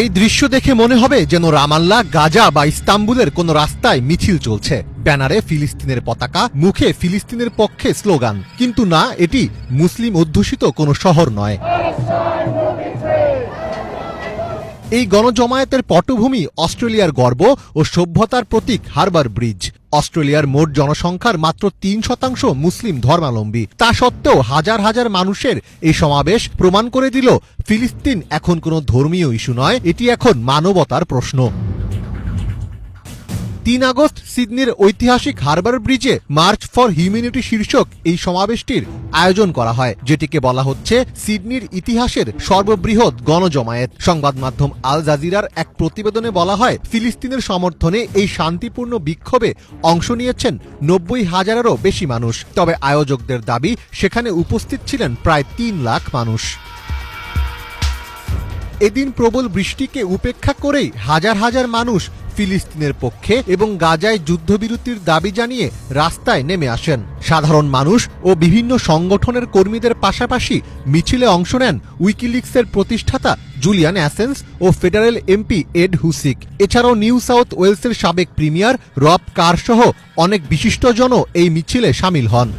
এই দৃশ্য দেখে মনে হবে যেন রামাল্লা, গাজা বা ইস্তাম্বুলের কোন রাস্তায় মিছিল চলছে। ব্যানারে ফিলিস্তিনের পতাকা, মুখে ফিলিস্তিনের পক্ষে স্লোগান। কিন্তু না, এটি মুসলিম অধ্যুষিত কোনো শহর নয়। এই গণজমায়েতের পটভূমি অস্ট্রেলিয়ার গর্ব ও সভ্যতার প্রতীক হারবার ব্রিজ। অস্ট্রেলিয়ার মোট জনসংখ্যার মাত্র ৩% মুসলিম ধর্মাবলম্বী। তা সত্ত্বেও হাজার হাজার মানুষের এই সমাবেশ প্রমাণ করে দিল, ফিলিস্তিন এখন কোনো ধর্মীয় ইস্যু নয়, এটি এখন মানবতার প্রশ্ন। ৩ আগস্ট সিডনির ঐতিহাসিক হারবার ব্রিজে মার্চ ফর হিউম্যানিটি শীর্ষক এই সমাবেশটির আয়োজন করা হয়, যেটিকে বলা হচ্ছে সিডনির ইতিহাসের সর্ববৃহৎ গণজমায়েত। সংবাদ মাধ্যম আল জাজিরার এক প্রতিবেদনে বলা হয়, ফিলিস্তিনের সমর্থনে এই শান্তিপূর্ণ বিক্ষোভে অংশ নিয়েছেন ৯০,০০০-এরও বেশি মানুষ। তবে আয়োজকদের দাবি, সেখানে উপস্থিত ছিলেন প্রায় ৩ লাখ মানুষ। এদিন প্রবল বৃষ্টিকে উপেক্ষা করেই হাজার হাজার মানুষ ফিলিস্তিনের পক্ষে এবং গাজায় যুদ্ধবিরতির দাবি জানিয়ে রাস্তায় নেমে আসেন। সাধারণ মানুষ ও বিভিন্ন সংগঠনের কর্মীদের পাশাপাশি মিছিলে অংশ নেন উইকিলিক্সের প্রতিষ্ঠাতা জুলিয়ান অ্যাসেন্স ও ফেডারেল এমপি এড হুসিক। এছাড়াও নিউ সাউথ ওয়েলসের সাবেক প্রিমিয়ার রব কার সহ অনেক বিশিষ্টজনও এই মিছিলে সামিল হন।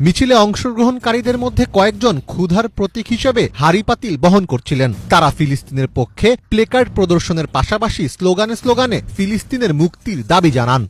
মিছিলে অংশগ্রহণকারীদের মধ্যে কয়েকজন ক্ষুধার প্রতীক হিসেবে হাঁড়ি-পাতিল বহন করছিলেন। তারা ফিলিস্তিনের পক্ষে প্লেকার্ড প্রদর্শনের পাশাপাশি স্লোগানে ফিলিস্তিনের মুক্তির দাবি জানান।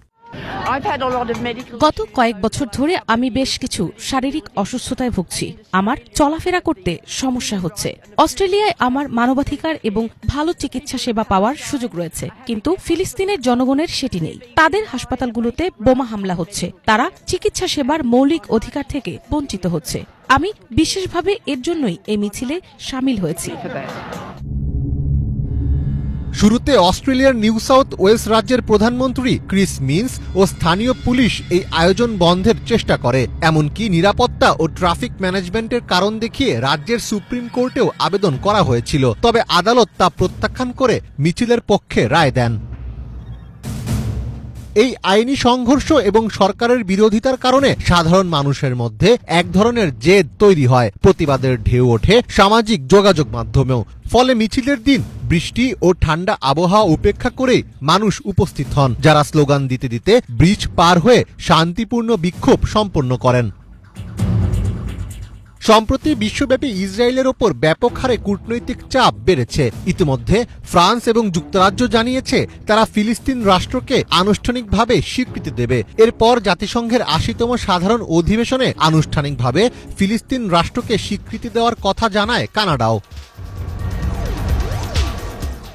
গত কয়েক বছর ধরে আমি বেশ কিছু শারীরিক অসুস্থতায় ভুগছি। আমার চলাফেরা করতে সমস্যা হচ্ছে। অস্ট্রেলিয়ায় আমার মানবাধিকার এবং ভালো চিকিৎসা সেবা পাওয়ার সুযোগ রয়েছে, কিন্তু ফিলিস্তিনের জনগণের সেটি নেই। তাদের হাসপাতালগুলোতে বোমা হামলা হচ্ছে, তারা চিকিৎসা সেবার মৌলিক অধিকার থেকে বঞ্চিত হচ্ছে। আমি বিশেষভাবে এর জন্যই এই মিছিলে সামিল হয়েছি। শুরুতে অস্ট্রেলিয়ার নিউ সাউথ ওয়েলস রাজ্যের প্রধানমন্ত্রী ক্রিস মিন্স ও স্থানীয় পুলিশ এই আয়োজন বন্ধের চেষ্টা করে। এমনকি নিরাপত্তা ও ট্রাফিক ম্যানেজমেন্টের কারণ দেখিয়ে রাজ্যের সুপ্রিম কোর্টেও আবেদন করা হয়েছিল, তবে আদালত তা প্রত্যাখ্যান করে মিছিলের পক্ষে রায় দেন। এই আইনি সংঘর্ষ এবং সরকারের বিরোধিতার কারণে সাধারণ মানুষের মধ্যে এক ধরনের জেদ তৈরি হয়। প্রতিবাদের ঢেউ ওঠে সামাজিক যোগাযোগ মাধ্যমেও। ফলে মিছিলের দিন বৃষ্টি ও ঠান্ডা আবহাওয়া উপেক্ষা করে মানুষ উপস্থিত হন, যারা স্লোগান দিতে দিতে ব্রিজ পার হয়ে শান্তিপূর্ণ বিক্ষোভ সম্পন্ন করেন। সম্প্রতি বিশ্বব্যাপী ইসরায়েলের ওপর ব্যাপক হারে কূটনৈতিক চাপ বেড়েছে। ইতিমধ্যে ফ্রান্স এবং যুক্তরাজ্য জানিয়েছে তারা ফিলিস্তিন রাষ্ট্রকে আনুষ্ঠানিকভাবে স্বীকৃতি দেবে। এরপর জাতিসংঘের ৮০তম সাধারণ অধিবেশনে আনুষ্ঠানিকভাবে ফিলিস্তিন রাষ্ট্রকে স্বীকৃতি দেওয়ার কথা জানায় কানাডাও।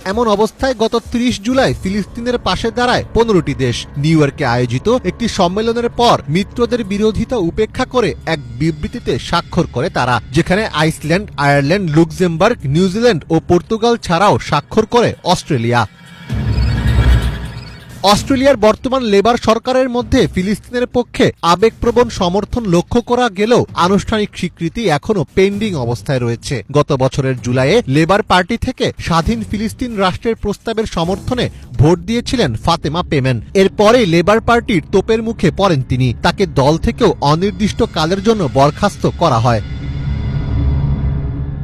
এমন অবস্থায় গত ৩০ জুলাই ফিলিস্তিনের পাশে দাঁড়ায় ১৫টি দেশ। নিউ ইয়র্কে আয়োজিত একটি সম্মেলনের পর মিত্রদের বিরোধিতা উপেক্ষা করে এক বিবৃতিতে স্বাক্ষর করে তারা, যেখানে আইসল্যান্ড, আয়ারল্যান্ড, লুক্সেমবার্গ, নিউজিল্যান্ড ও পর্তুগাল ছাড়াও স্বাক্ষর করে অস্ট্রেলিয়া। অস্ট্রেলিয়ার বর্তমান লেবার সরকারের মধ্যে ফিলিস্তিনের পক্ষে আবেগপ্রবণ সমর্থন লক্ষ্য করা গেলেও আনুষ্ঠানিক স্বীকৃতি এখনও পেন্ডিং অবস্থায় রয়েছে। গত বছরের জুলাইয়ে লেবার পার্টি থেকে স্বাধীন ফিলিস্তিন রাষ্ট্রের প্রস্তাবের সমর্থনে ভোট দিয়েছিলেন ফাতেমা পেমেন। এরপরে লেবার পার্টির তোপের মুখে পড়েন তিনি। তাকে দল থেকেও অনির্দিষ্টকালের জন্য বরখাস্ত করা হয়।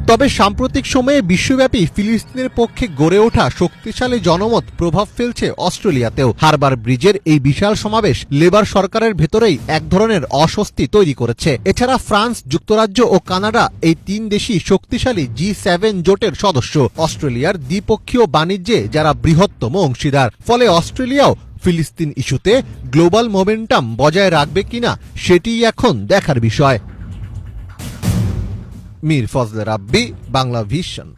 তবে সাম্প্রতিক সময়ে বিশ্বব্যাপী ফিলিস্তিনের পক্ষে গড়ে ওঠা শক্তিশালী জনমত প্রভাব ফেলছে অস্ট্রেলিয়াতেও। হারবার ব্রিজের এই বিশাল সমাবেশ লেবার সরকারের ভেতরেই এক ধরনের অস্বস্তি তৈরি করেছে। এছাড়া ফ্রান্স, যুক্তরাজ্য ও কানাডা, এই ৩ দেশই শক্তিশালী G7 জোটের সদস্য। অস্ট্রেলিয়ার দ্বিপক্ষীয় বাণিজ্যে যারা বৃহত্তম অংশীদার। ফলে অস্ট্রেলিয়াও ফিলিস্তিন ইস্যুতে গ্লোবাল মোমেন্টাম বজায় রাখবে কিনা সেটিই এখন দেখার বিষয়। মীর ফজলে রাব্বি, বাংলা ভিশন।